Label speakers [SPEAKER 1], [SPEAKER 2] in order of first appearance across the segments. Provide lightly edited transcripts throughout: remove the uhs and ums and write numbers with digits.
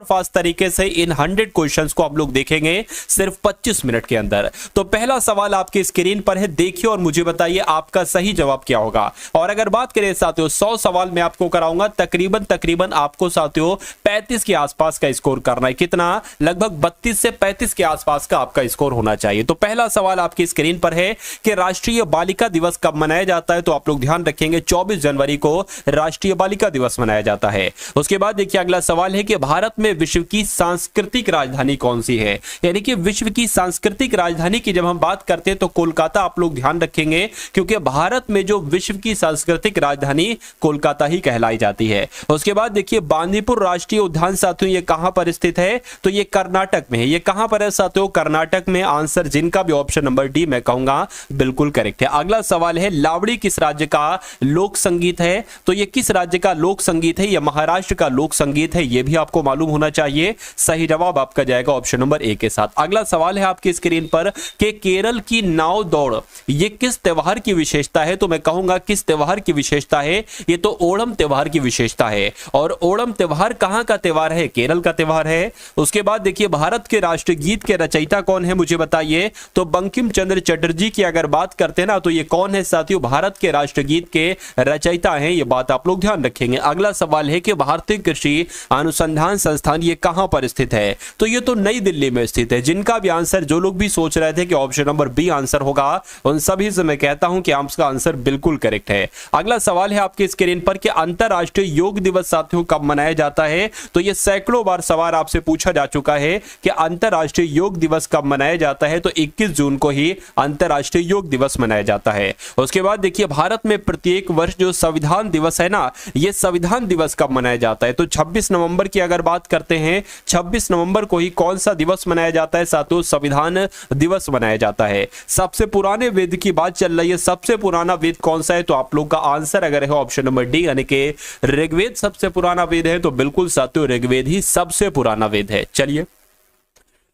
[SPEAKER 1] Fast तरीके से इन 100 questions को आप लोग देखेंगे सिर्फ 25 मिनट के अंदर। तो पहला सवाल आपकी स्क्रीन पर है, देखिए और मुझे बताइए आपका सही जवाब क्या होगा। और अगर बात करें साथियों 100 सवाल मैं आपको कराऊंगा, तकरीबन आपको साथियों 35 के आसपास का स्कोर करना है। कितना? लगभग 32 से 35 के आसपास का आपका स्कोर होना चाहिए। तो पहला सवाल आपकी स्क्रीन पर है कि राष्ट्रीय बालिका दिवस कब मनाया जाता है। तो आप लोग ध्यान रखेंगे 24 जनवरी को राष्ट्रीय बालिका दिवस मनाया जाता है। उसके बाद देखिए अगला सवाल है कि भारत में विश्व की सांस्कृतिक राजधानी कौन सी है। यानी कि विश्व की सांस्कृतिक राजधानी की जब हम बात करते हैं तो कोलकाता आप लोग ध्यान रखेंगे, क्योंकि भारत में जो विश्व की सांस्कृतिक राजधानी कोलकाता ही कहलाई जाती है। उसके बाद देखिए बांदीपुर राष्ट्रीय उद्यान साथियों ये कहां पर स्थित है। तो ये कर्नाटक में है। ये कहां पर है साथियों? कर्नाटक में। आंसर जिनका भी ऑप्शन नंबर डी मैं कहूंगा बिल्कुल करेक्ट है। अगला सवाल है लावड़ी किस राज्य का लोक संगीत है। तो ये किस राज्य का लोक संगीत है? ये महाराष्ट्र का लोक संगीत है। ये भी आपको मालूम होना चाहिए। सही जवाब आपका जाएगा ऑप्शन नंबर ए के साथ। अगला सवाल है आपकी स्क्रीन पर कि केरल की नाव दौड़ ये किस त्योहार की विशेषता है। तो मैं कहूंगा किस त्योहार की विशेषता है? ये तो ओणम त्योहार की विशेषता है। और ओणम त्योहार कहां का त्योहार है? केरल का त्योहार है। उसके बाद देखिए भारत के राष्ट्रगीत के रचयिता कौन है मुझे बताइए। तो बंकिम चंद्र चटर्जी की अगर बात करते हैं ना तो ये कौन है साथियों? भारत के राष्ट्रगीत के रचयिता हैं। ये बात आप लोग ध्यान रखेंगे। अगला सवाल है कि भारतीय कृषि अनुसंधान संस्थान ये कहां पर स्थित है। तो ये तो नई दिल्ली में स्थित है। जिनका भी आंसर, जो लोग भी सोच रहे थे कि ऑप्शन नंबर बी आंसर होगा, उन सभी से मैं कहता हूं कि आपका आंसर बिल्कुल करेक्ट है। अगला सवाल है आपकी स्क्रीन पर कि अंतरराष्ट्रीय योग दिवस साथियों कब मनाया जाता है। तो ये सैकड़ों बार सवाल आपसे पूछा जा चुका है कि अंतरराष्ट्रीय योग दिवस कब मनाया जाता है। तो 21 जून को ही अंतरराष्ट्रीय योग दिवस मनाया जाता है। उसके बाद देखिए भारत में प्रत्येक वर्ष जो संविधान दिवस है ना, ये संविधान दिवस कब मनाया जाता है। तो 26 नवंबर की अगर बात करते हैं, 26 नवंबर को ही कौन सा दिवस मनाया जाता है साथियों? संविधान दिवस मनाया जाता है। सबसे पुराने वेद की बात चल रही है, सबसे पुराना वेद कौन सा है? तो आप लोग का आंसर अगर है ऑप्शन नंबर डी यानी कि ऋग्वेद सबसे पुराना वेद है। तो बिल्कुल साथियों ऋग्वेद ही सबसे पुराना वेद है। चलिए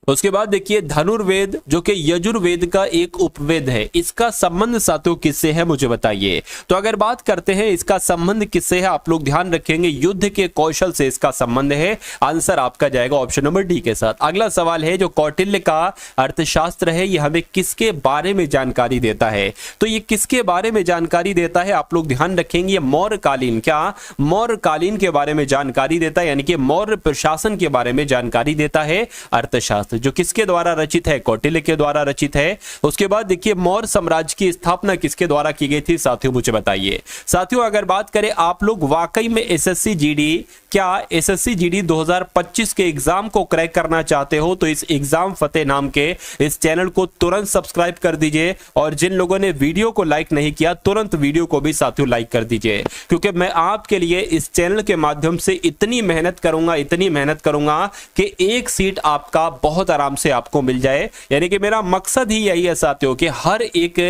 [SPEAKER 1] उसके बाद देखिए धनुर्वेद जो कि यजुर्वेद का एक उपवेद है, इसका संबंध साथियों किससे है मुझे बताइए। तो अगर बात करते हैं इसका संबंध किससे है, आप लोग ध्यान रखेंगे युद्ध के कौशल से इसका संबंध है। आंसर आपका जाएगा ऑप्शन नंबर डी के साथ। अगला सवाल है जो कौटिल्य का अर्थशास्त्र है ये हमें किसके बारे में जानकारी देता है। तो ये किसके बारे में जानकारी देता है आप लोग ध्यान रखेंगे। मौर्यकालीन, क्या मौर्यकालीन के बारे में जानकारी देता है, यानी कि मौर्य प्रशासन के बारे में जानकारी देता है अर्थशास्त्र, जो किसके द्वारा रचित है? कौटिल्य के द्वारा रचित है। उसके बाद देखिए मौर्य साम्राज्य की स्थापना किसके द्वारा की गई थी साथियों मुझे बताइए। साथियों अगर बात करें आप लोग वाकई में एसएससी जीडी, क्या एसएससी जीडी 2025 के एग्जाम को क्रैक करना चाहते हो तो इस एग्जाम फतेह नाम के इस चैनल को तुरंत सब्सक्राइब कर दीजिए। और जिन लोगों ने वीडियो को लाइक नहीं किया तुरंत वीडियो को भी साथियों लाइक कर दीजिए, क्योंकि मैं आपके लिए इस चैनल के माध्यम से इतनी मेहनत करूंगा कि एक सीट आपका बहुत आराम से आपको मिल जाए। यानी कि मेरा मकसद ही यही है साथियों कि हर एक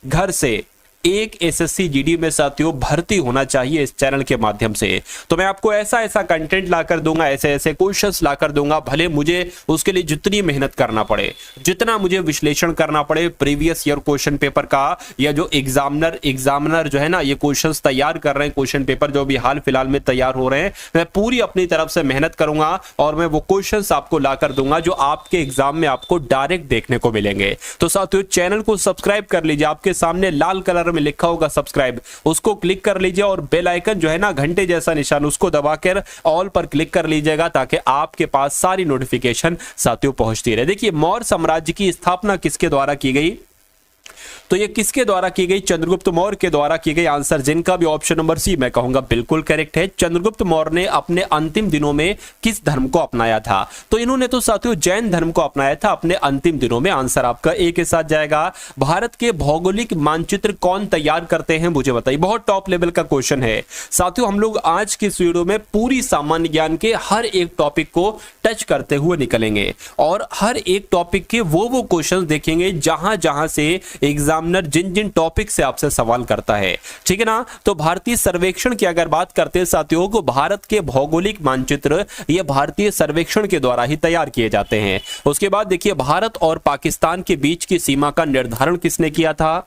[SPEAKER 1] घर से एक एसएससी जीडी में साथियों भर्ती होना चाहिए इस चैनल के माध्यम से। तो मैं आपको ऐसा कंटेंट लाकर दूंगा, ऐसे क्वेश्चंस लाकर दूंगा, भले मुझे उसके लिए जितनी मेहनत करना पड़े, जितना मुझे विश्लेषण करना पड़े प्रीवियस ईयर क्वेश्चन पेपर का, या जो एग्जामिनर जो है ना ये क्वेश्चंस तैयार कर रहे हैं, क्वेश्चन पेपर जो भी हाल फिलहाल में तैयार हो रहे हैं, मैं पूरी अपनी तरफ से मेहनत करूंगा और मैं वो क्वेश्चंस आपको लाकर दूंगा जो आपके एग्जाम में आपको डायरेक्ट देखने को मिलेंगे। तो साथियों चैनल को सब्सक्राइब कर लीजिए, आपके सामने लाल कलर में लिखा होगा सब्सक्राइब, उसको क्लिक कर लीजिए और बेल आइकन जो है ना घंटे जैसा निशान उसको दबाकर ऑल पर क्लिक कर लीजिएगा ताकि आपके पास सारी नोटिफिकेशन साथियों पहुंचती रहे। देखिए मौर्य साम्राज्य की स्थापना किसके द्वारा की गई। तो ये किसके द्वारा की गई? चंद्रगुप्त मौर्य के द्वारा की गई। आंसर जिनका भी ऑप्शन नंबर सी मैं कहूंगा बिल्कुल करेक्ट है। चंद्रगुप्त मौर्य ने अपने अंतिम दिनों में किस धर्म को अपनाया था? तो इन्होंने तो साथियों जैन धर्म को अपनाया था अपने अंतिम दिनों में। आंसर आपका ए के साथ जाएगा। भारत के भौगोलिक मानचित्र कौन तैयार करते हैं मुझे बताइए। बहुत टॉप लेवल का क्वेश्चन है साथियों। हम लोग आज की इस वीडियो में पूरी सामान्य ज्ञान के हर एक टॉपिक को टच करते हुए निकलेंगे और हर एक टॉपिक के वो क्वेश्चन देखेंगे जहां से एग्जामिनर जिन टॉपिक से आपसे सवाल करता है, ठीक है ना। तो भारतीय सर्वेक्षण की अगर बात करते हैं साथियों को, भारत के भौगोलिक मानचित्र ये भारतीय सर्वेक्षण के द्वारा ही तैयार किए जाते हैं। उसके बाद देखिए भारत और पाकिस्तान के बीच की सीमा का निर्धारण किसने किया था?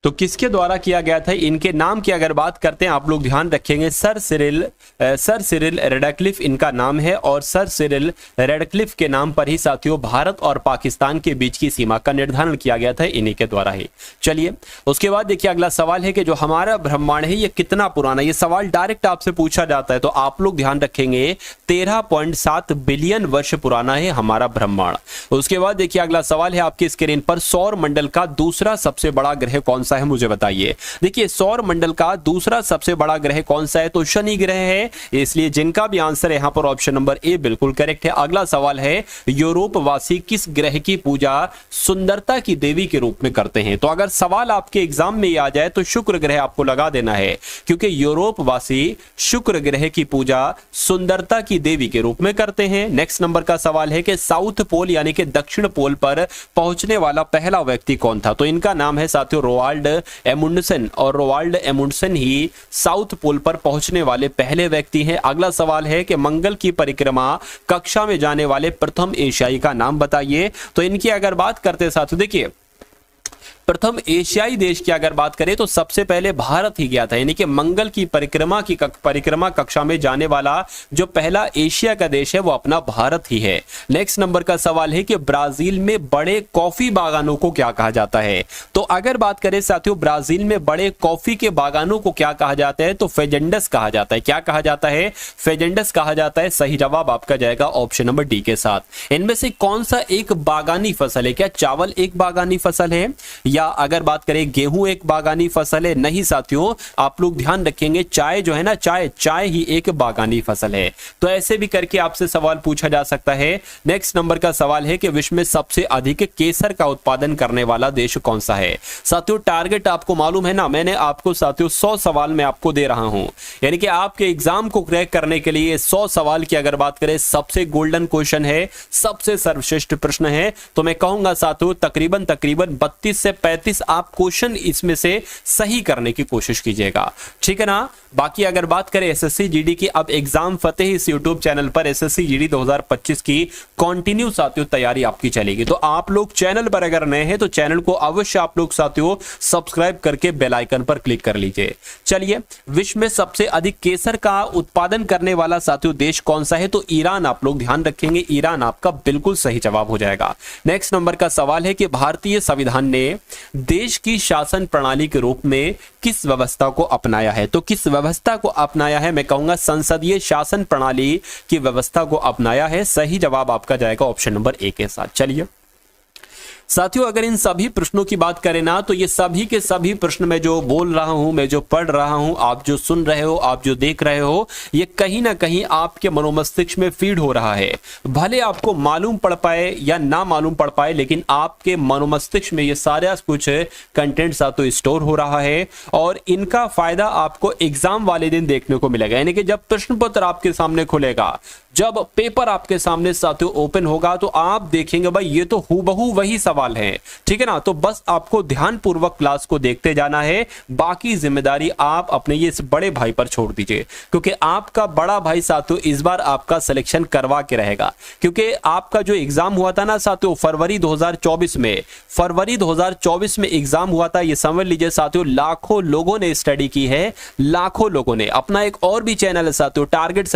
[SPEAKER 1] तो किसके द्वारा किया गया था, इनके नाम की अगर बात करते हैं आप लोग ध्यान रखेंगे, सर सिरिल रेडक्लिफ इनका नाम है और सर सिरिल रेडक्लिफ के नाम पर ही साथियों भारत और पाकिस्तान के बीच की सीमा का निर्धारण किया गया था इन्हीं के द्वारा ही। चलिए उसके बाद देखिए अगला सवाल है कि जो हमारा ब्रह्मांड है ये कितना पुराना, ये सवाल डायरेक्ट आपसे पूछा जाता है, तो आप लोग ध्यान रखेंगे 13.7 बिलियन वर्ष पुराना है हमारा ब्रह्मांड। उसके बाद देखिए अगला सवाल है आपकी स्क्रीन पर, सौर मंडल का दूसरा सबसे बड़ा ग्रह कौन सा है मुझे बताइए। देखिए सौर मंडल का दूसरा सबसे बड़ा ग्रह कौन सा है, तो शनि ग्रह है, इसलिए जिनका भी आंसर यहां पर ऑप्शन नंबर ए बिल्कुल करेक्ट है। अगला सवाल है यूरोप वासी किस ग्रह की पूजा सुंदरता की देवी के रूप में करते हैं, तो अगर सवाल आपके एग्जाम में आ जाए तो शुक्र ग्रह आपको लगा देना है, क्योंकि यूरोप वासी शुक्र ग्रह की पूजा सुंदरता की देवी के रूप में करते हैं। नेक्स्ट नंबर का सवाल है कि साउथ पोल यानी कि दक्षिण पोल पर पहुंचने वाला पहला व्यक्ति कौन था, तो इनका नाम है साथियों रोवाल्ड एमुंडसन, और रोवाल्ड एमुंडसन ही साउथ पोल पर पहुंचने वाले पहले व्यक्ति हैं। अगला सवाल है कि मंगल की परिक्रमा कक्षा में जाने वाले प्रथम एशियाई का नाम बताइए, तो इनकी अगर बात करते हैं साथियों, देखिए प्रथम एशियाई देश की अगर बात करें तो सबसे पहले भारत ही गया था, यानी कि मंगल की परिक्रमा कक्षा में जाने वाला जो पहला एशिया का देश है वो अपना भारत ही है। नेक्स्ट नंबर का सवाल है कि ब्राजील में बड़े कॉफी बागानों को क्या कहा जाता है, तो अगर बात करें साथियों ब्राजील में बड़े कॉफी के बागानों को क्या कहा जाता है, तो फेजेंडस कहा जाता है। क्या कहा जाता है, फेजेंडस कहा जाता है। सही जवाब आपका जाएगा ऑप्शन नंबर डी के साथ। इनमें से कौन सा एक बागानी फसल है, क्या चावल एक बागानी फसल है, या अगर बात करें गेहूं एक बागानी फसल है? नहीं साथियों, आप लोग ध्यान रखेंगे चाय जो है ना, चाय ही एक बागानी फसल है। तो ऐसे भी करके आपसे सवाल पूछा जा सकता है। नेक्स्ट नंबर का सवाल है कि विश्व में सबसे अधिक केसर का उत्पादन करने वाला देश कौन सा है। साथियों टारगेट आपको मालूम है ना, मैंने आपको साथियों 100 सवाल मैं आपको दे रहा हूं, यानी कि आपके एग्जाम को क्रैक करने के लिए 100 सवाल की अगर बात करें सबसे गोल्डन क्वेश्चन है, सबसे सर्वश्रेष्ठ प्रश्न है। तो मैं कहूंगा साथियों तकरीबन 32 से 35 आप क्वेश्चन इसमें से सही करने की कोशिश कीजिएगा, ठीक है ना। बाकी अगर बात करें एसएससी जीडी की, अब एग्जाम फतेह इस यूट्यूब चैनल पर एसएससी जीडी 2025 की कंटिन्यू साथियों तैयारी आपकी चलेगी। तो आप लोग चैनल पर अगर नए हैं तो चैनल को अवश्य आप लोग साथियों सब्सक्राइब करके बेल आइकन पर क्लिक कर लीजिए। चलिए विश्व में सबसे अधिक केसर का उत्पादन करने वाला साथियों देश कौन सा है, तो ईरान। आप लोग ध्यान रखेंगे ईरान आपका बिल्कुल सही जवाब हो जाएगा। नेक्स्ट नंबर का सवाल है कि भारतीय संविधान ने देश की शासन प्रणाली के रूप में किस व्यवस्था को अपनाया है, तो किस व्यवस्था को अपनाया है, मैं कहूंगा संसदीय शासन प्रणाली की व्यवस्था को अपनाया है। सही जवाब आपका जाएगा ऑप्शन नंबर ए के साथ। चलिए साथियों अगर इन सभी प्रश्नों की बात करें ना, तो ये सभी के सभी प्रश्न मैं जो बोल रहा हूं, मैं जो पढ़ रहा हूं, आप जो सुन रहे हो, आप जो देख रहे हो, ये कहीं ना कहीं आपके मनोमस्तिष्क में फीड हो रहा है। भले आपको मालूम पड़ पाए या ना मालूम पड़ पाए, लेकिन आपके मनोमस्तिष्क में ये सारा कुछ कंटेंट साथियों स्टोर हो रहा है और इनका फायदा आपको एग्जाम वाले दिन देखने को मिलेगा। यानी कि जब प्रश्न पत्र आपके सामने खुलेगा, जब पेपर आपके सामने साथियों ओपन होगा, तो आप देखेंगे भाई ये तो हूबहू वही सवाल है, ठीक है ना। तो बस आपको ध्यानपूर्वक क्लास को देखते जाना है, बाकी जिम्मेदारी आप अपने ये बड़े भाई पर छोड़ दीजिए, क्योंकि आपका बड़ा भाई साथियों इस बार आपका सिलेक्शन करवा के रहेगा। क्योंकि आपका जो एग्जाम हुआ था ना साथियों फरवरी 2024 में एग्जाम हुआ था, ये समझ लीजिए साथियों लाखों लोगों ने स्टडी की है, लाखों लोगों ने। अपना एक और भी चैनल है साथियों टारगेट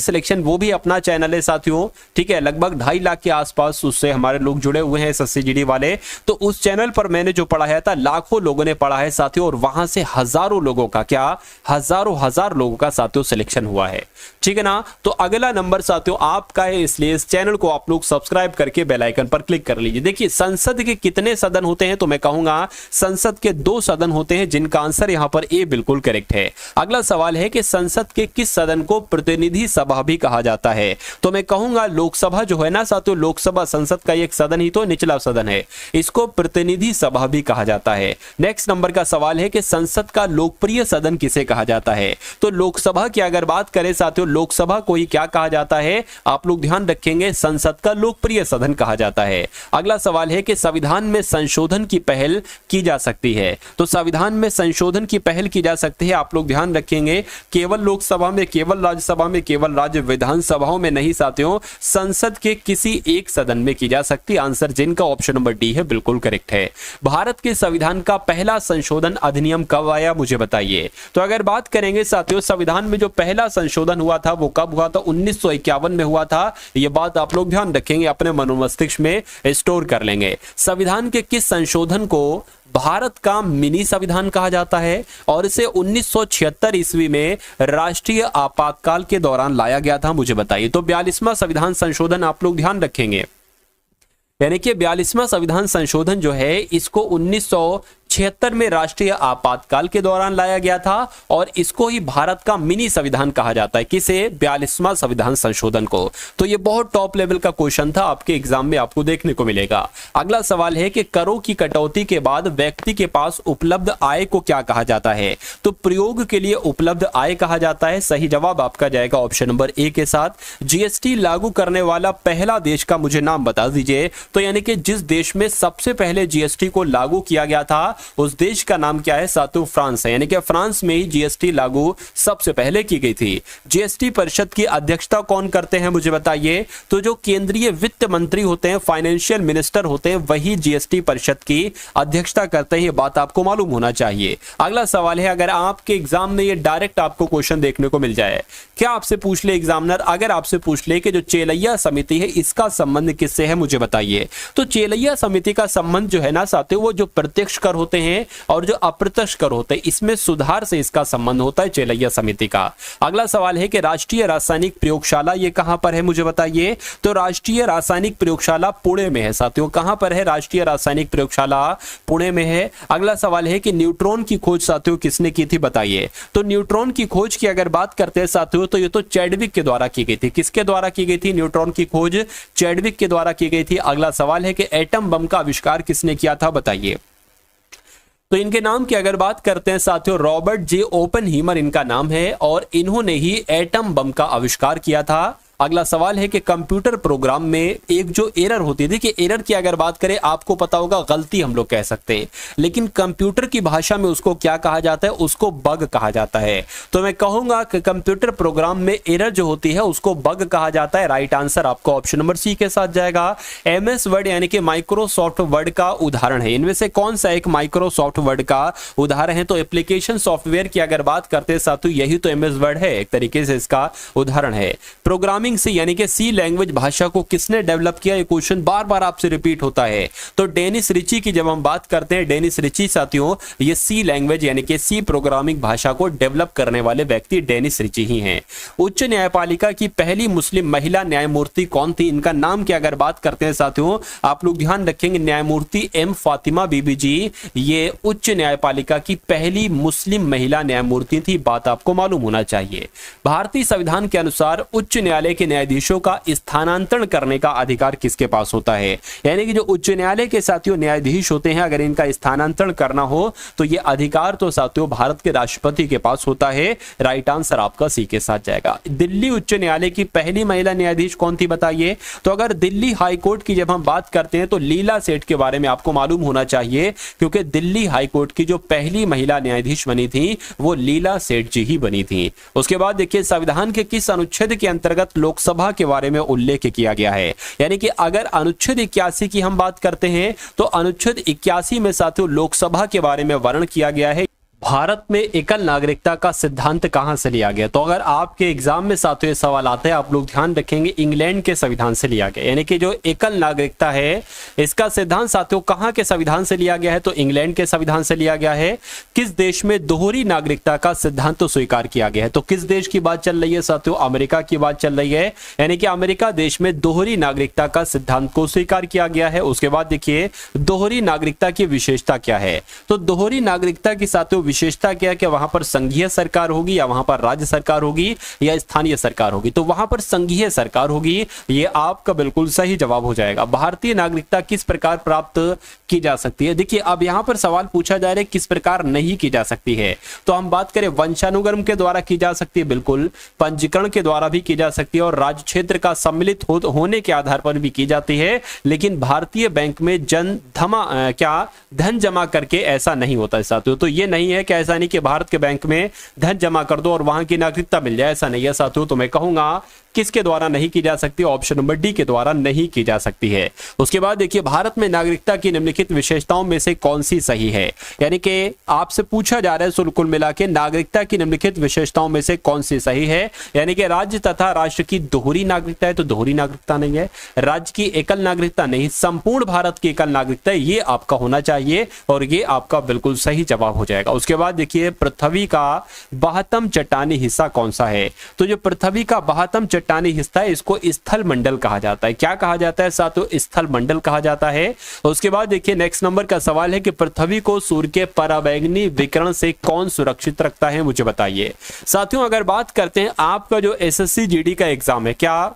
[SPEAKER 1] सिलेक्शन, वो भी अपना चैनल है साथियों, ठीक है, लगभग 2.5 लाख के आसपास उससे हमारे लोग जुड़े हुए हैं एसएससी जीडी वाले। तो उस चैनल पर मैंने जो पढ़ाया था लाखों लोगों ने पढ़ा है साथियों, और वहां से हजारों लोगों का, क्या हजार लोगों का साथियों सिलेक्शन हुआ है, ठीक है ना। तो अगला नंबर साथियों आपका है, इसलिए इस चैनल को आप लोग सब्सक्राइब करके बेल आइकन पर क्लिक कर लीजिए। देखिए संसद के कितने सदन होते हैं, तो मैं कहूंगा संसद के 2 सदन होते हैं, जिनका आंसर यहां पर ए बिल्कुल करेक्ट है। अगला सवाल है कि संसद के किस सदन को प्रतिनिधि सभा भी कहा जाता है, तो मैं कहूंगा लोकसभा जो है ना साथियों, लोकसभा संसद का एक सदन ही तो निचला सदन है, इसको प्रतिनिधि सभा भी कहा जाता है। नेक्स्ट नंबर का सवाल है कि संसद का लोकप्रिय सदन किसे कहा जाता है, तो लोकसभा की अगर बात करें साथियों, लोकसभा को ही क्या कहा जाता है, आप लोग ध्यान रखेंगे संसद का लोकप्रिय सदन कहा जाता है। अगला सवाल है कि संविधान में संशोधन की पहल की जा सकती है, तो संविधान में संशोधन की पहल की जा सकती है, आप लोग ध्यान रखेंगे केवल लोकसभा में, केवल राज्यसभा में, केवल राज्य विधानसभाओं में नहीं साथियों, संसद के किसी एक सदन में की जा सकती। आंसर जिनका ऑप्शन नंबर डी है बिल्कुल करेक्ट है। भारत के संविधान का पहला संशोधन अधिनियम कब आया मुझे बताइए। तो अगर बात करेंगे साथियों, संविधान में जो पहला संशोधन हुआ था वो कब हुआ था? 1951 में हुआ था। ये बात आप लोग ध्यान रखेंगे, अपने मनोमस्तिष्क में स्टोर कर लेंगे। संविधान के किस संशोधन को भारत का मिनी संविधान कहा जाता है और इसे 1976 ईस्वी में राष्ट्रीय आपातकाल के दौरान लाया गया था मुझे बताइए। तो 42वां संविधान संशोधन आप लोग ध्यान रखेंगे, यानी कि 42वां संविधान संशोधन जो है इसको 1976 में राष्ट्रीय आपातकाल के दौरान लाया गया था और इसको ही भारत का मिनी संविधान कहा जाता है। किसे? 42वां संविधान संशोधन को। तो ये बहुत टॉप लेवल का क्वेश्चन था, आपके एग्जाम में आपको देखने को मिलेगा। अगला सवाल है कि करों की कटौती के बाद व्यक्ति के पास उपलब्ध आय को क्या कहा जाता है? तो प्रयोग के लिए उपलब्ध आय कहा जाता है। सही जवाब आपका जाएगा ऑप्शन नंबर ए के साथ। जीएसटी लागू करने वाला पहला देश का मुझे नाम बता दीजिए। तो यानी कि जिस देश में सबसे पहले जीएसटी को लागू किया गया था उस देश का नाम क्या है साथियों? फ्रांस है। यानी कि फ्रांस में ही जीएसटी लागू सबसे पहले की गई थी। जीएसटी परिषद की अध्यक्षता कौन करते हैं मुझे बताइए। तो जो केंद्रीय वित्त मंत्री होते हैं, फाइनेंशियल मिनिस्टर होते हैं, वही जीएसटी परिषद की अध्यक्षता करते हैं। ये बात आपको मालूम होना चाहिए। अगला सवाल है, अगर आपके एग्जाम में ये डायरेक्ट आपको क्वेश्चन देखने को मिल जाए, क्या आपसे पूछ ले एग्जामिनर, अगर आपसे पूछ ले कि जो चेलैया समिति है इसका संबंध किससे है मुझे बताइए। तो चेलैया समिति का संबंध जो है ना साथियों, वो जो प्रत्यक्ष कर होते हैं और जो अप्रत्यक्ष कर होते हैं, इसमें सुधार से इसका संबंध होता है चेलैया समिति का। अगला सवाल है कि राष्ट्रीय रासायनिक प्रयोगशाला ये कहां पर है मुझे बताइए। तो राष्ट्रीय रासायनिक प्रयोगशाला पुणे में है साथियों। कहां पर है राष्ट्रीय रासायनिक प्रयोगशाला? पुणे में है। अगला सवाल है कि न्यूट्रॉन की खोज साथियों किसने की थी बताइए। तो न्यूट्रॉन की खोज की अगर बात करते हैं साथियों, तो ये तो चैडविक के द्वारा की गई थी। किसके द्वारा की गई थी? न्यूट्रॉन की खोज चैडविक के द्वारा की गई थी। अगला सवाल है कि एटम बम का आविष्कार किसने किया था बताइए। तो इनके नाम की अगर बात करते हैं साथियों, रॉबर्ट जे ओपेनहीमर इनका नाम है और इन्होंने ही एटम बम का आविष्कार किया था। अगला सवाल है कि कंप्यूटर प्रोग्राम में एक जो एरर होती है, कि एरर की अगर बात करें आपको पता होगा गलती हम लोग कह सकते हैं, लेकिन कंप्यूटर की भाषा में उसको क्या कहा जाता है? उसको बग कहा जाता है। तो मैं कहूंगा कि कंप्यूटर प्रोग्राम में एरर जो होती है उसको बग कहा जाता है। राइट आंसर आपको ऑप्शन नंबर सी के साथ जाएगा। एमएस वर्ड यानी कि माइक्रोसॉफ्ट वर्ड का उदाहरण है। इनमें से कौन सा एक माइक्रोसॉफ्ट वर्ड का उदाहरण है? तो एप्लीकेशन सॉफ्टवेयर की अगर बात करते हैं साथियों, यही तो एमएस वर्ड है, एक तरीके से इसका उदाहरण है। प्रोग्रामिंग सी यानी कि सी लैंग्वेज भाषा को किसने डेवलप किया? ये क्वेश्चन बार बार आपसे रिपीट होता है। तो डेनिस रिची की जब हम बात करते हैं, डेनिस रिची साथियों ये सी लैंग्वेज यानी कि सी प्रोग्रामिंग भाषा को डेवलप करने वाले व्यक्ति डेनिस रिची ही हैं। उच्च न्यायपालिका की पहली मुस्लिम महिला न्यायमूर्ति कौन थी? इनका नाम की अगर बात करते हैं साथियों, आप लोग ध्यान रखेंगे, न्यायमूर्ति एम फातिमा बीबी जी ये उच्च न्यायपालिका की पहली मुस्लिम महिला न्यायमूर्ति थी। बात आपको मालूम होना चाहिए। भारतीय संविधान के अनुसार उच्च न्यायालय के न्यायाधीशों का स्थानांतरण करने का अधिकार किसके पास होता है? यानी कि जो उच्च न्यायालय के साथियों न्यायाधीश होते हैं, अगर इनका स्थानांतरण करना हो तो ये अधिकार तो साथियों भारत के राष्ट्रपति के पास होता है। राइट आंसर आपका सी के साथ जाएगा। दिल्ली उच्च न्यायालय की पहली महिला न्यायाधीश कौन थी बताइए। तो अगर दिल्ली हाईकोर्ट की जब हम बात करते हैं तो लीला सेठ के बारे में आपको मालूम होना चाहिए, क्योंकि दिल्ली हाईकोर्ट की जो पहली महिला न्यायाधीश बनी थी वो लीला सेठ जी ही बनी थी। उसके बाद देखिए, संविधान के किस अनुच्छेद के अंतर्गत लोकसभा के बारे में उल्लेख किया गया है? यानी कि अगर अनुच्छेद 81 की हम बात करते हैं तो अनुच्छेद 81 में साथियों लोकसभा के बारे में वर्णन किया गया है। भारत में एकल नागरिकता का सिद्धांत कहां से लिया गया? तो अगर आपके एग्जाम में साथियों ये सवाल आता है, आप लोग ध्यान रखेंगे, इंग्लैंड के संविधान से लिया गया। यानी कि जो एकल नागरिकता है इसका सिद्धांत साथियों कहां के संविधान से लिया गया है? तो इंग्लैंड के संविधान से लिया गया है। किस देश में दोहरी नागरिकता का सिद्धांत तो स्वीकार किया गया है? तो किस देश की बात चल रही है साथियों? अमेरिका की बात चल रही है। यानी कि अमेरिका देश में दोहरी नागरिकता का सिद्धांत को स्वीकार किया गया है। उसके बाद देखिए, दोहरी नागरिकता की विशेषता क्या है? तो दोहरी नागरिकता की साथियों विशेषता क्या है कि वहां पर संघीय सरकार होगी या वहां पर राज्य सरकार होगी या स्थानीय सरकार होगी? तो वहां पर संघीय सरकार होगी। ये आपका बिल्कुल सही जवाब हो जाएगा। भारतीय नागरिकता किस प्रकार प्राप्त की जा सकती है? देखिए, अब यहां पर सवाल पूछा जा रहा है किस प्रकार नहीं की जा सकती है। तो हम बात करें वंशानुगम के द्वारा की जा सकती है, बिल्कुल। पंजीकरण के द्वारा भी की जा सकती है और राज्य क्षेत्र का सम्मिलित होने के आधार पर भी की जाती है। लेकिन भारतीय बैंक में धन जमा करके ऐसा नहीं होता है साथियों। तो ये नहीं है है कि ऐसा नहीं कि भारत के बैंक में धन जमा कर दो और वहां की नागरिकता मिल जाए, ऐसा नहीं है साथियों। तो मैं कहूंगा किसके द्वारा नहीं की जा सकती, ऑप्शन नंबर डी के द्वारा नहीं की जा सकती है। उसके बाद देखिए भारत में नागरिकता की निम्नलिखित विशेषताओं में से कौन सी सही है, यानी कि आपसे पूछा जा रहा है कुल मिला के नागरिकता की निम्नलिखित विशेषताओं में से कौन सी सही है, यानी कि राज्य तथा राष्ट्र की दोहरी नागरिकता है तो दोहरी नागरिकता नहीं है, राज्य की एकल नागरिकता नहीं, संपूर्ण भारत की एकल नागरिकता, ये आपका होना चाहिए और ये आपका बिल्कुल सही जवाब हो जाएगा। उसके बाद देखिए पृथ्वी का 72वां चट्टानी हिस्सा कौन सा है, तो जो पृथ्वी का 72वां चट्टानी हिस्सा है इसको स्थल मंडल कहा जाता है। क्या कहा जाता है साथियों, स्थल मंडल कहा जाता है। उसके बाद देखिए नेक्स्ट नंबर का सवाल है कि पृथ्वी को सूर्य के पराबैंगनी विकिरण से कौन सुरक्षित रखता है, मुझे बताइए। साथियों अगर बात करते हैं आपका जो एसएससी जीडी का एग्जाम है, क्या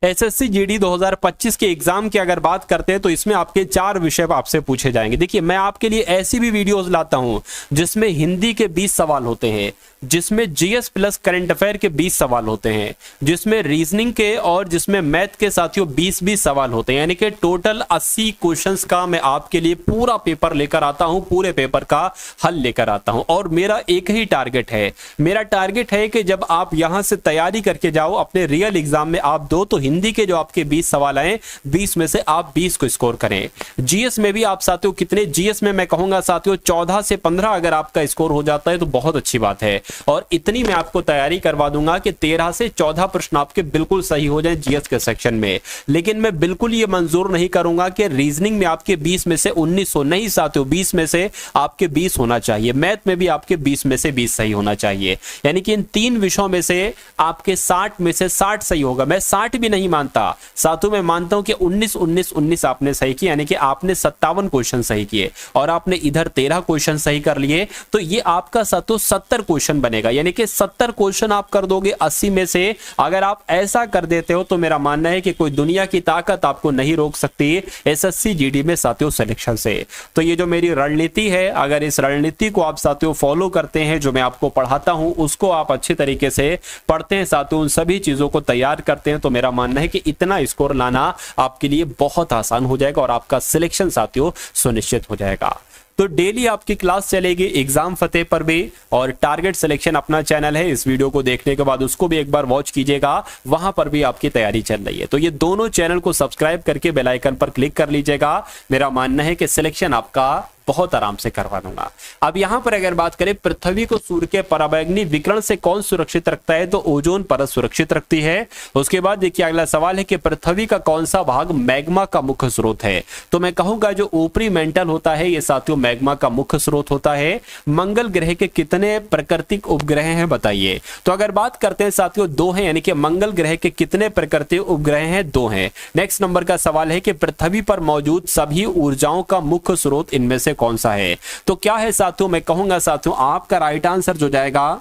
[SPEAKER 1] एसएससी जीडी 2025 के एग्जाम की अगर बात करते हैं तो इसमें आपके 4 विषय आपसे पूछे जाएंगे। देखिए मैं आपके लिए ऐसी भी वीडियोस लाता हूं जिसमें हिंदी के 20 सवाल होते हैं, जिसमें जीएस प्लस करंट अफेयर के 20 सवाल होते हैं, जिसमें रीजनिंग के और जिसमें मैथ के साथियों 20-20 सवाल होते हैं, यानी कि टोटल 80 क्वेश्चंस का मैं आपके लिए पूरा पेपर लेकर आता हूं, पूरे पेपर का हल लेकर आता हूं। और मेरा एक ही टारगेट है, मेरा टारगेट है कि जब आप यहां से तैयारी करके जाओ अपने रियल एग्जाम में आप दो तो हिंदी के जो आपके 20 सवाल आए 20 में से आप 20 को स्कोर करें। जीएस में भी आप साथियों कितने, जीएस में मैं कहूंगा साथियों 14 से 15 अगर आपका स्कोर हो जाता है तो बहुत अच्छी बात है। और इतनी मैं आपको तैयारी करवा दूंगा कि 13 से 14 प्रश्न आपके बिल्कुल सही हो जाए जीएस के सेक्शन में। लेकिन मैं बिल्कुल ये मंजूर नहीं करूंगा कि रीजनिंग में आपके 20 में से 19 हो, नहीं साथियों 20 में से आपके 20 होना चाहिए, मैथ में भी आपके 20 में से 20 सही होना चाहिए, यानी कि इन 3 विषयों में से आपके 60 में से 60 सही होगा। मैं 60 भी नहीं मानता साथियों, मैं मानता हूं कि 19 आपने सही किए, यानी कि आपने 57 क्वेश्चन सही किए और आपने इधर 13 क्वेश्चन सही कर लिए, तो ये आपका साथियों 70 क्वेश्चन बनेगा, यानी कि 70 क्वेश्चन आप कर दोगे 80 में से। अगर आप ऐसा कर देते हो तो मेरा मानना है कि कोई दुनिया की ताकत आपको नहीं रोक सकती एसएससी जीडी में साथियों सिलेक्शन से। तो ये जो मेरी रणनीति है, अगर इस रणनीति को आप साथियों फॉलो करते हैं, जो मैं आपको पढ़ाता हूं उसको आप अच्छे तरीके से पढ़ते हैं साथियों, उन सभी चीजों को तैयार करते हैं, तो मेरा मानना है कि इतना स्कोर लाना आपके लिए बहुत आसान हो जाएगा और आपका सिलेक्शन साथियों सुनिश्चित हो जाएगा। तो डेली आपकी क्लास चलेगी एग्जाम फतेह पर भी, और टारगेट सिलेक्शन अपना चैनल है, इस वीडियो को देखने के बाद उसको भी एक बार वॉच कीजिएगा, वहां पर भी आपकी तैयारी चल रही है। तो ये दोनों चैनल को सब्सक्राइब करके बेल आइकन पर क्लिक कर लीजिएगा। मेरा मानना है कि सिलेक्शन आपका बहुत आराम से करवा दूंगा। अब यहां पर अगर बात करें पृथ्वी को सूर्य के पराबैंगनी विकिरण से कौन सुरक्षित रखता है, तो ओजोन परत सुरक्षित रखती है। उसके बाद देखिए अगला सवाल है कि पृथ्वी का कौन सा भाग मैग्मा का मुख्य स्रोत है, तो मैं कहूंगा जो ऊपरी मेंटल होता है ये साथियों मैग्मा का मुख्य स्रोत होता है। मंगल ग्रह के कितने प्राकृतिक उपग्रह हैं बताइए, तो अगर बात करते हैं साथियों 2 हैं, यानी कि मंगल ग्रह के कितने प्राकृतिक उपग्रह हैं, 2 हैं। नेक्स्ट नंबर का सवाल है कि पृथ्वी पर मौजूद सभी ऊर्जाओं का मुख्य स्रोत इनमें से कौन सा है, तो क्या है साथियों, मैं कहूंगा साथियों आपका राइट आंसर जो जाएगा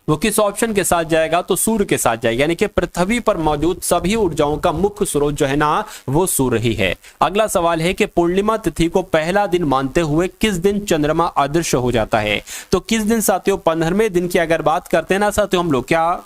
[SPEAKER 1] वो किस ऑप्शन के साथ जाएगा, तो सूर्य के साथ जाएगा, यानी कि पृथ्वी पर मौजूद सभी ऊर्जाओं का मुख्य स्रोत जो है ना वो सूर्य ही है। अगला सवाल है कि पूर्णिमा तिथि को पहला दिन मानते हुए किस दिन चंद्रमा अदृश्य हो जाता है, तो किस दिन साथियों, 15वें दिन की अगर बात करते हैं ना साथियों हम लोग, क्या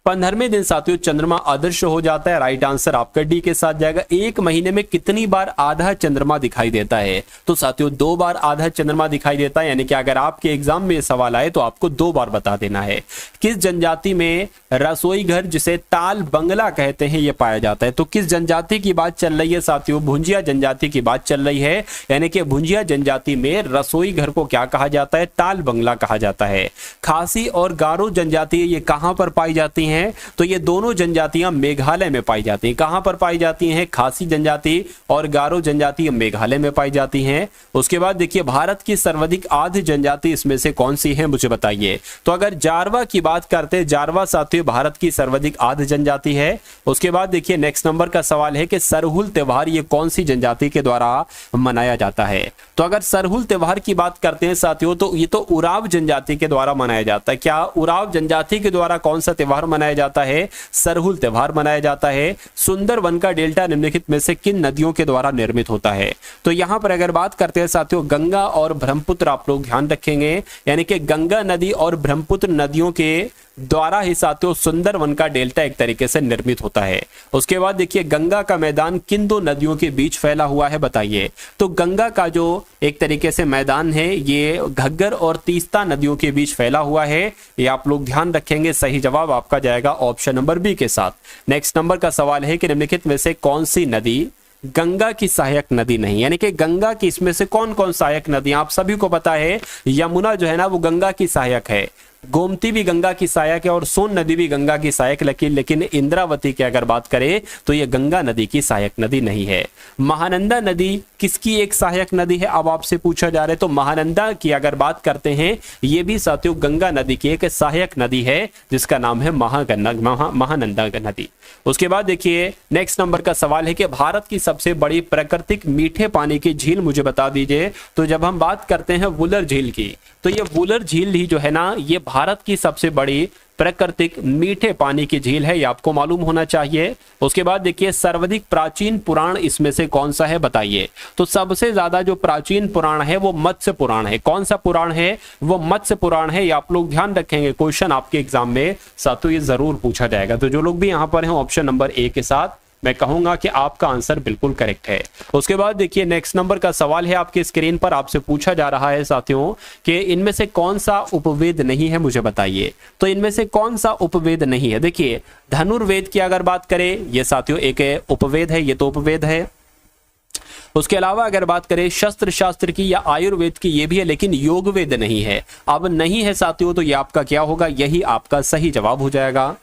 [SPEAKER 1] 15वें दिन साथियों चंद्रमा अदृश्य हो जाता है। राइट आंसर आपका डी के साथ जाएगा। एक महीने में कितनी बार आधा चंद्रमा दिखाई देता है, तो साथियों 2 बार आधा चंद्रमा दिखाई देता है, यानी कि अगर आपके एग्जाम में सवाल आए तो आपको 2 बार बता देना है। किस जनजाति में रसोई घर जिसे ताल बंगला कहते हैं ये पाया जाता है, तो किस जनजाति की बात चल रही है साथियों, भुंजिया जनजाति की बात चल रही है, यानी कि भुंजिया जनजाति में रसोई घर को क्या कहा जाता है, ताल बंगला कहा जाता है। खासी और गारो जनजाति ये कहां पर पाई जाती हैं, तो ये दोनों जनजातियां मेघालय में पाई जाती हैं। कहां पर पाई जाती हैं, खासी जनजाति और गारो जनजाति मेघालय में पाई जाती हैं। उसके बाद देखिए भारत की सर्वाधिक आधी जनजाति इसमें से कौन सी है मुझे बताइए, तो अगर जारवा की बात करते हैं, जारवा साथियों भारत की सर्वाधिक आधी जनजाति है। उसके बाद देखिए नेक्स्ट नंबर का सवाल है कि सरहुल त्योहार ये कौन सी जनजाति के द्वारा मनाया जाता है, तो अगर सरहुल त्योहार की बात करते हैं साथियों तो ये तो उराव जनजाति के द्वारा मनाया जाता है। क्या उराव जनजाति के द्वारा कौन सा त्योहार मनाया मनाया जाता है? सरहुल त्योहार मनाया जाता है? सुंदरवन का डेल्टा निम्नलिखित में से किन नदियों के द्वारा निर्मित होता है? तो यहां पर अगर बात करते हैं साथियों, गंगा और ब्रह्मपुत्र आप लोग ध्यान रखेंगे, यानी कि गंगा नदी और ब्रह्मपुत्र नदियों के द्वारा ही साथियों सुंदरवन का डेल्टा एक तरीके से निर्मित होता है। उसके बाद देखिए गंगा का मैदान किन दो नदियों के बीच फैला हुआ है बताइए? तो गंगा का जो एक तरीके से मैदान है ये घग्गर और तीस्ता नदियों के बीच फैला हुआ है, ये आप लोग ध्यान रखेंगे। सही जवाब आपका जाएगा ऑप्शन नंबर बी के साथ। नेक्स्ट नंबर का सवाल है कि निम्नलिखित में से कौन सी नदी गंगा की सहायक नदी नहीं, यानी कि गंगा की इसमें से कौन कौन सहायक नदी? आप सभी को पता है यमुना जो है ना वो गंगा की सहायक है, गोमती भी गंगा की सहायक है और सोन नदी भी गंगा की सहायक, लेकिन इंद्रावती की अगर बात करें तो यह गंगा नदी की सहायक नदी नहीं है। महानंदा नदी किसकी एक सहायक नदी है अब आपसे पूछा जा रहा है? तो महानंदा की अगर बात करते हैं ये भी साथियों गंगा नदी की एक सहायक नदी है जिसका नाम है महानंदा नदी। उसके बाद देखिए नेक्स्ट नंबर का सवाल है कि भारत की सबसे बड़ी प्राकृतिक मीठे पानी की झील मुझे बता दीजिए। तो जब हम बात करते हैं वुलर झील की, तो ये वुलर झील ही जो है ना ये भारत की सबसे बड़ी प्राकृतिक मीठे पानी की झील है, ये आपको मालूम होना चाहिए। उसके बाद देखिए सर्वाधिक प्राचीन पुराण इसमें से कौन सा है बताइए? तो सबसे ज्यादा जो प्राचीन पुराण है वो मत्स्य पुराण है। कौन सा पुराण है? वो मत्स्य पुराण है, ये आप लोग ध्यान रखेंगे, क्वेश्चन आपके एग्जाम में साथियों ये जरूर पूछा जाएगा। तो जो लोग भी यहाँ पर हैं ऑप्शन नंबर ए के साथ मैं कहूंगा कि आपका आंसर बिल्कुल करेक्ट है। उसके बाद देखिए नेक्स्ट नंबर का सवाल है आपके स्क्रीन पर, आपसे पूछा जा रहा है साथियों कि इनमें से कौन सा उपवेद नहीं है मुझे बताइए? तो इनमें से कौन सा उपवेद नहीं है? देखिए धनुर्वेद की अगर बात करें ये साथियों एक उपवेद है, ये तो उपवेद है। उसके अलावा अगर बात करें शस्त्र शास्त्र की या आयुर्वेद की, ये भी है, लेकिन योग वेद नहीं है। अब नहीं है साथियों तो ये आपका क्या होगा? यही आपका सही जवाब हो जाएगा।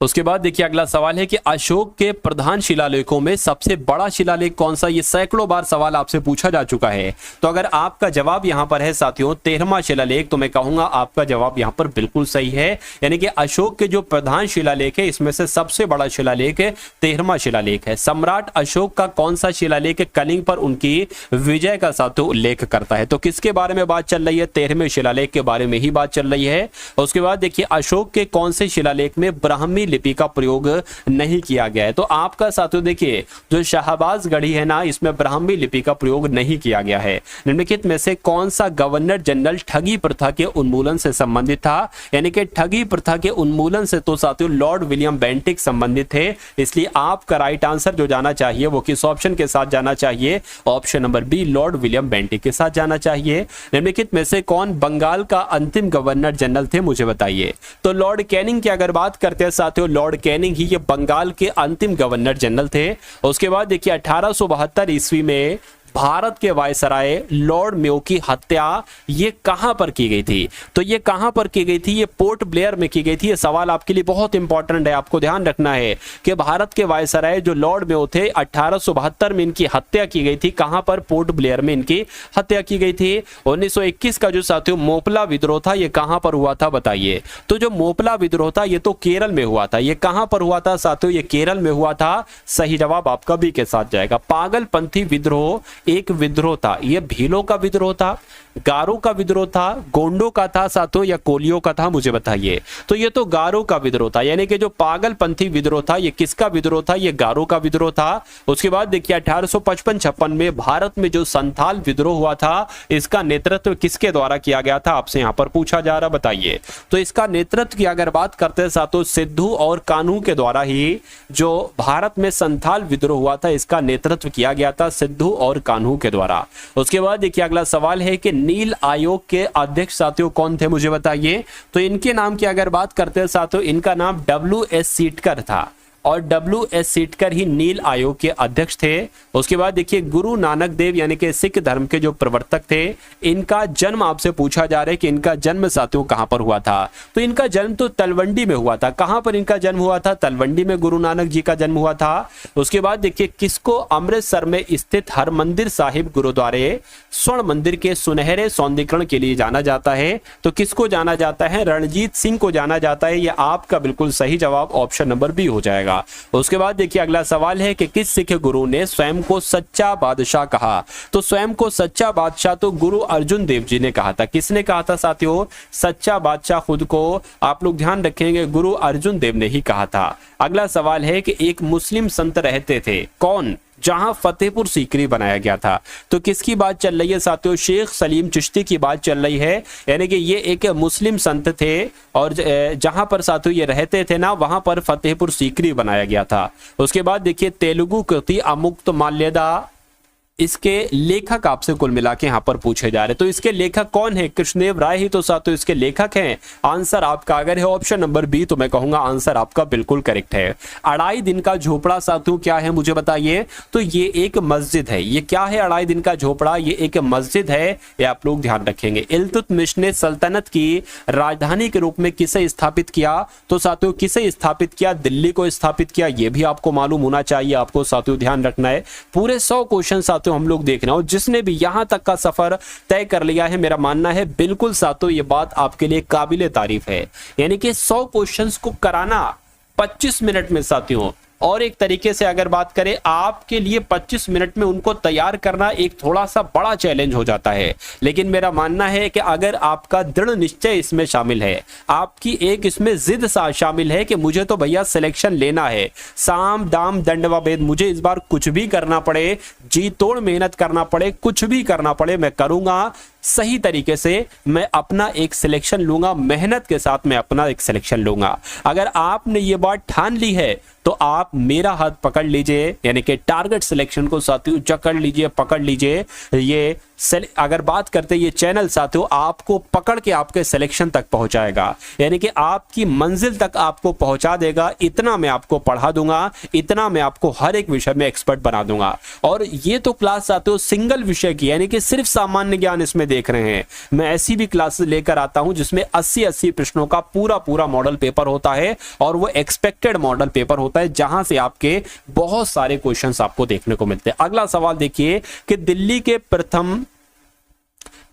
[SPEAKER 1] उसके बाद देखिए अगला सवाल है कि अशोक के प्रधान शिलालेखों में सबसे बड़ा शिलालेख कौन सा? ये सैकड़ों बार सवाल आपसे पूछा जा चुका है। तो अगर आपका जवाब यहां पर है साथियों 13वां शिलालेख, तो मैं कहूंगा आपका जवाब यहां पर बिल्कुल सही है। यानी कि अशोक के जो प्रधान शिलालेख है इसमें से सबसे बड़ा शिलालेख 13वां शिलालेख है। सम्राट अशोक का कौन सा शिलालेख कलिंग पर उनकी विजय का साथियों उल्लेख करता है? तो किसके बारे में बात चल रही है? 13वें शिलालेख के बारे में ही बात चल रही है। उसके बाद देखिए अशोक के कौन से शिलालेख में ब्राह्मी लिपि का प्रयोग नहीं किया गया है? तो आपका साथियों देखिए जो शाहबाज गढ़ी है ना इसमें ब्राह्मी लिपि का प्रयोग नहीं किया गया है। निम्नलिखित में से कौन सा गवर्नर जनरल ठगी प्रथा के उन्मूलन से संबंधित था? यानी कि ठगी प्रथा के उन्मूलन से तो साथियों लॉर्ड विलियम बेंटिक संबंधित थे, इसलिए आपका राइट आंसर जो जाना चाहिए वो किस ऑप्शन के साथ जाना चाहिए? Option number B Lord William Bentinck के साथ जाना चाहिए। निम्नलिखित में से कौन बंगाल का अंतिम गवर्नर जनरल थे मुझे बताइए? तो लॉर्ड कैनिंग की अगर बात करते हैं साथियों लॉर्ड कैनिंग ही ये बंगाल के अंतिम गवर्नर जनरल थे। उसके बाद देखिए 1872 ईस्वी में भारत के वायसराय लॉर्ड मेयो की हत्या ये कहां पर की गई थी? तो ये कहां पर की गई थी? ये पोर्ट ब्लेयर में की गई थी। ये सवाल आपके लिए बहुत इंपॉर्टेंट है, आपको ध्यान रखना है कि भारत के वायसराय जो लॉर्ड मेयो थे 1872 में इनकी हत्या की गई थी। कहां पर? पोर्ट ब्लेयर में इनकी हत्या की गई थी। 1921 का जो साथियों मोपला विद्रोह था ये कहां पर हुआ था बताइए? तो जो मोपला विद्रोह था ये तो केरल में हुआ था। ये कहां पर हुआ था साथियों? ये केरल में हुआ था। सही जवाब आपका बी के साथ जाएगा। पागलपंथी विद्रोह एक विद्रोह था, यह भीलों का विद्रोह था, गारो का विद्रोह था, गोंडों का था साथियों या कोलियों का था मुझे बताइए? तो ये तो गारो का विद्रोह था। यानी कि जो पागलपंथी विद्रोह था ये किसका विद्रोह था? ये गारो का विद्रोह था। उसके बाद देखिए 1855-56 में भारत में जो संथाल विद्रोह हुआ था इसका नेतृत्व किसके द्वारा किया गया था? आपसे यहां पर पूछा जा रहा बताइए। तो इसका नेतृत्व की अगर बात करते हैं साथियों सिद्धू और कान्हू के द्वारा ही जो भारत में संथाल विद्रोह हुआ था इसका नेतृत्व किया गया था सिद्धू और कान्हू के द्वारा। उसके बाद देखिए अगला सवाल है कि नील आयोग के अध्यक्ष साथियों कौन थे मुझे बताइए? तो इनके नाम की अगर बात करते हैं साथियों इनका नाम WS सीटकर था और WS सीटकर ही नील आयोग के अध्यक्ष थे। उसके बाद देखिए गुरु नानक देव यानी कि सिख धर्म के जो प्रवर्तक थे इनका जन्म आपसे पूछा जा रहा है कि इनका जन्म साथियों कहां पर हुआ था? तो इनका जन्म तो तलवंडी में हुआ था। कहां पर इनका जन्म हुआ था? तलवंडी में गुरु नानक जी का जन्म हुआ था। उसके बाद देखिए किसको अमृतसर में स्थित हरमंदिर साहिब गुरुद्वारे स्वर्ण मंदिर के सुनहरे सौंदर्यीकरण के लिए जाना जाता है? तो किसको जाना जाता है? रणजीत सिंह को जाना जाता है। यह आपका बिल्कुल सही जवाब ऑप्शन नंबर बी हो जाएगा। था। उसके बाद देखिए अगला सवाल है कि किस सिख गुरु ने स्वयं को सच्चा बादशाह कहा? तो स्वयं को सच्चा बादशाह तो गुरु अर्जुन देव जी ने कहा था। किसने कहा था साथियों? सच्चा बादशाह खुद को आप लोग ध्यान रखेंगे गुरु अर्जुन देव ने ही कहा था। अगला सवाल है कि एक मुस्लिम संत रहते थे, कौन? जहां फतेहपुर सीकरी बनाया गया था। तो किसकी बात चल रही है साथियों? शेख सलीम चिश्ती की बात चल रही है। यानी कि ये एक मुस्लिम संत थे और जहां पर साथियों ये रहते थे ना, वहां पर फतेहपुर सीकरी बनाया गया था। उसके बाद देखिए तेलुगु कृति अमुक्त माल्यदा, इसके लेखक आपसे कुल मिला के यहाँ पर पूछे जा रहे, तो इसके लेखक कौन है? कृष्णदेव राय ही तो साथियों इसके लेखक हैं। आंसर आपका अगर है ऑप्शन नंबर बी तो मैं कहूंगा आंसर आपका बिल्कुल करेक्ट है। अढ़ाई दिन का झोपड़ा साथियों क्या है मुझे बताइए? तो ये एक मस्जिद है। ये क्या है अढ़ाई दिन का झोपड़ा? ये एक मस्जिद है, ये आप लोग ध्यान रखेंगे। इल्तुतमिश ने सल्तनत की राजधानी के रूप में किसे स्थापित किया? तो साथियों किसे स्थापित किया? दिल्ली को स्थापित किया। ये भी आपको मालूम होना चाहिए, आपको साथियों ध्यान रखना है। पूरे 100 क्वेश्चन साथियों हम लोग देख रहे हो। जिसने भी यहां तक का सफर तय कर लिया है, मेरा मानना है बिल्कुल साथियों ये बात आपके लिए काबिले तारीफ है। यानी कि 100 क्वेश्चंस को कराना 25 मिनट में साथियों, और एक तरीके से अगर बात करें आपके लिए 25 मिनट में उनको तैयार करना एक थोड़ा सा बड़ा चैलेंज हो जाता है। लेकिन मेरा मानना है कि अगर आपका दृढ़ निश्चय इसमें शामिल है, आपकी एक इसमें जिद शामिल है कि मुझे तो भैया सिलेक्शन लेना है, साम दाम दंडवा भेद, मुझे इस बार कुछ भी करना पड़े, जी तोड़ मेहनत करना पड़े, कुछ भी करना पड़े मैं करूंगा, सही तरीके से मैं अपना एक सिलेक्शन लूंगा, मेहनत के साथ मैं अपना एक सिलेक्शन लूंगा। अगर आपने ये बात ठान ली है तो आप मेरा हाथ पकड़ लीजिए, यानी कि टारगेट सिलेक्शन को साथियों जकड़ लीजिए, पकड़ लीजिए। ये अगर बात करते ये चैनल साथियों आपको पकड़ के आपके सिलेक्शन तक पहुंचाएगा, यानी कि आपकी मंजिल तक आपको पहुंचा देगा। इतना मैं आपको पढ़ा दूंगा, इतना मैं आपको हर एक विषय में एक्सपर्ट बना दूंगा। और ये तो क्लास साथियों सिंगल विषय की, यानी कि सिर्फ सामान्य ज्ञान इसमें देख रहे हैं। मैं ऐसी भी क्लासेस लेकर आता हूं जिसमें 80-80 प्रश्नों का पूरा मॉडल पेपर होता है, और वो एक्सपेक्टेड मॉडल पेपर होता है जहां से आपके बहुत सारे क्वेश्चंस आपको देखने को मिलते हैं। अगला सवाल देखिए कि दिल्ली के प्रथम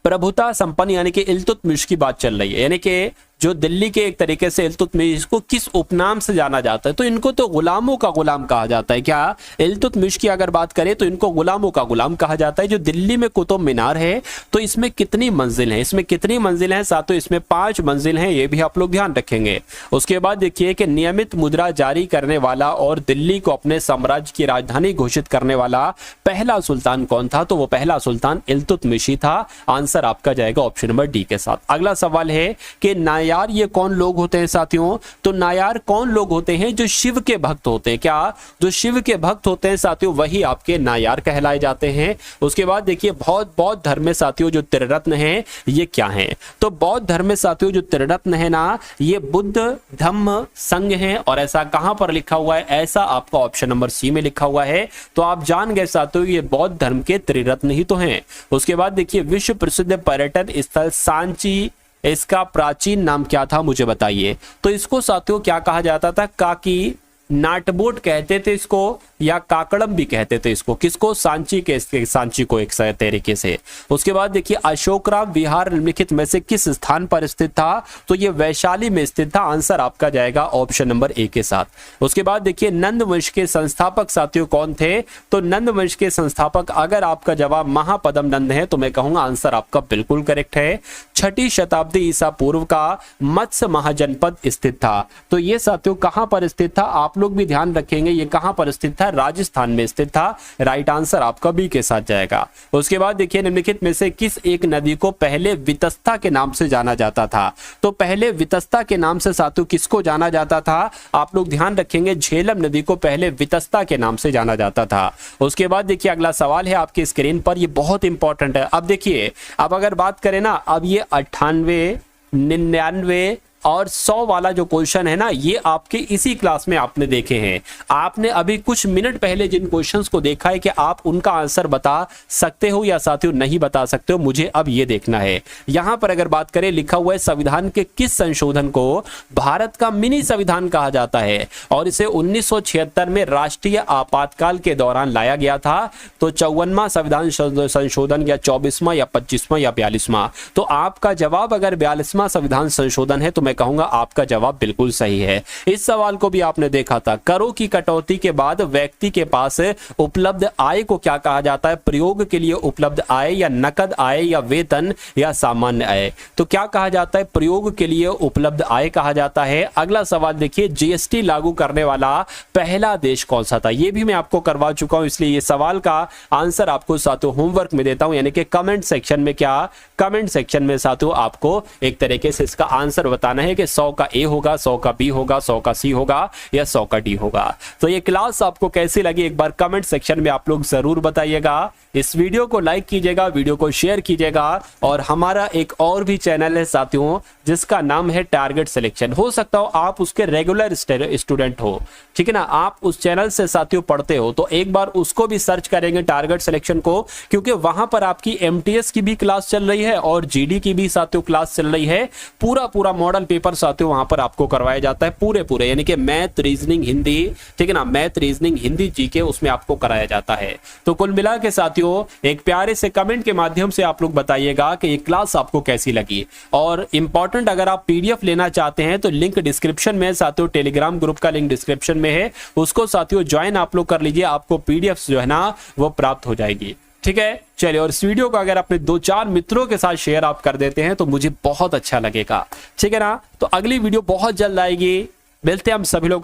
[SPEAKER 1] प्रभुता संपन्न यानी कि इल्तुतमिश की बात चल रही है, यानी कि जो दिल्ली के एक तरीके से इल्तुतमिश को किस उपनाम से जाना जाता है? तो इनको तो गुलामों का गुलाम कहा जाता है। क्या इल्तुतमिश की अगर बात करें तो इनको गुलामों का गुलाम कहा जाता है। जो दिल्ली में कुतुब मीनार है तो इसमें कितनी मंजिल है? इसमें कितनी मंजिल है साथियों? इसमें 5 मंजिल हैं, ये भी आप लोग ध्यान रखेंगे। उसके बाद देखिए कि नियमित मुद्रा जारी करने वाला और दिल्ली को अपने साम्राज्य की राजधानी घोषित करने वाला पहला सुल्तान कौन था? तो वो पहला सुल्तान इल्तुतमिश ही था। आंसर आपका जाएगा ऑप्शन नंबर डी के साथ। अगला सवाल है कि नायार ये कौन लोग होते हैं साथियों? तो नायार कौन लोग होते हैं? जो शिव के भक्त होते हैं। क्या? जो शिव के भक्त होते हैं साथियों वही आपके नायार कहलाए जाते हैं। उसके बाद देखिए बौद्ध धर्म में साथियों जो त्रिरत्न हैं ये क्या हैं? तो बौद्ध धर्म में साथियों जो त्रिरत्न है ना, ये बुद्ध धम्म संघ है। और ऐसा कहां पर लिखा हुआ है? ऐसा आपका ऑप्शन नंबर सी में लिखा हुआ है। तो आप जान गए साथियों ये बौद्ध धर्म के त्रिरत्न ही तो हैं। उसके बाद देखिए विश्व प्रसिद्ध पर्यटन स्थल सांची, इसका प्राचीन नाम क्या था मुझे बताइए? तो इसको साथियों क्या कहा जाता था? काकी नाटबोट कहते थे इसको, या काकड़म भी कहते थे इसको। किसको? सांची के, सांची को एक तरीके से। उसके बाद देखिए अशोकराव विहार निम्नलिखित में से किस स्थान पर स्थित था? तो ये वैशाली में स्थित था। आंसर आपका जाएगा ऑप्शन नंबर ए के साथ। उसके बाद देखिए नंद वंश के संस्थापक साथियों कौन थे? तो नंद वंश के संस्थापक अगर आपका जवाब महापद्म नंद है तो मैं कहूंगा आंसर आपका बिल्कुल करेक्ट है। 6ठी शताब्दी ईसा पूर्व का मत्स्य महाजनपद स्थित था। तो ये साथियों कहां पर स्थित था? आप लोग भी ध्यान रखेंगे ये कहां पर स्थित था? राजस्थान में स्थित था। राइट आंसर आपका बी के साथ जाएगा। उसके बाद देखिए निम्नलिखित में से किस एक नदी को पहले वितस्ता के नाम से जाना जाता था? तो पहले वितस्ता के नाम से साथियों किसको जाना जाता था? आप लोग ध्यान रखेंगे झेलम नदी को पहले वितस्ता के नाम से जाना जाता था। उसके बाद देखिए अगला सवाल है आपके स्क्रीन पर, ये बहुत इंपॉर्टेंट है। अब देखिए अब अगर बात करें ना, अब ये 98, 99 और 100 वाला जो क्वेश्चन है ना, ये आपके इसी क्लास में आपने देखे हैं। आपने अभी कुछ मिनट पहले जिन क्वेश्चंस को देखा है कि आप उनका आंसर बता सकते हो या साथियों नहीं बता सकते हो, मुझे अब ये देखना है। यहां पर अगर बात करें लिखा हुआ है संविधान के किस संशोधन को भारत का मिनी संविधान कहा जाता है? और इसे 1976 में राष्ट्रीय आपातकाल के दौरान लाया गया था। तो 54वां संविधान संशोधन या 24वां या 25वां या 42वां? तो आपका जवाब अगर 42वां संविधान संशोधन है तो मैं कहूंगा आपका जवाब बिल्कुल सही है। इस सवाल को भी आपने देखा था, करों की कटौती के बाद व्यक्ति के पास उपलब्ध आय को क्या कहा जाता है? प्रयोग के लिए उपलब्ध आय, या नकद आय, या वेतन, या सामान्य आय। तो क्या कहा जाता है? प्रयोग के लिए उपलब्ध आय कहा जाता है। अगला सवाल देखिए, जीएसटी लागू करने वाला पहला देश कौन सा था? यह भी मैं आपको करवा चुका हूं, इसलिए ये सवाल का आंसर आपको साथियों होमवर्क में देता हूं, यानी कि कमेंट सेक्शन में। क्या कमेंट सेक्शन में साथियों आपको एक तरीके से इसका आंसर बताना है कि 100 का ए होगा, 100 का बी होगा, 100 का सी होगा, या 100 का डी होगा। तो ये क्लास आपको कैसी लगी एक बार कमेंट सेक्शन में आप लोग जरूर बताइएगा। इस वीडियो को लाइक कीजिएगा, वीडियो को शेयर कीजिएगा, और हमारा एक और भी चैनल है साथियों जिसका नाम है टारगेट सिलेक्शन। हो सकता हो आप उसके रेगुलर स्टूडेंट हो, ठीक है ना, आप उस चैनल से साथियों पढ़ते हो, तो एक बार उसको भी सर्च करेंगे टारगेट सिलेक्शन को, क्योंकि वहां पर आपकी एमटीएस की भी क्लास चल रही है और जीडी की भी साथियों क्लास चल रही है। पूरा मॉडल पेपर साथियों वहां पर आपको करवाया जाता है, पूरे यानी कि मैथ, रीजनिंग, हिंदी, ठीक है ना, मैथ, रीजनिंग, हिंदी, जीके उसमें आपको कराया जाता है। तो कुल मिला के साथियों एक प्यारे से कमेंट के माध्यम से आप लोग बताइएगा कि ये क्लास आपको कैसी लगी। और इंपॉर्टेंट, अगर आप पीडीएफ लेना चाहते हैं तो लिंक डिस्क्रिप्शन में साथियों, टेलीग्राम ग्रुप का लिंक डिस्क्रिप्शन में है, उसको साथियों ज्वाइन आप लोग कर लीजिए, आपको पीडीएफ जो है ना वो प्राप्त हो जाएगी। ठीक है, चलिए, और इस वीडियो को अगर अपने 2-4 मित्रों के साथ शेयर आप कर देते हैं तो मुझे बहुत अच्छा लगेगा, ठीक है ना। तो अगली वीडियो बहुत जल्द आएगी, मिलते हैं हम सभी लोग।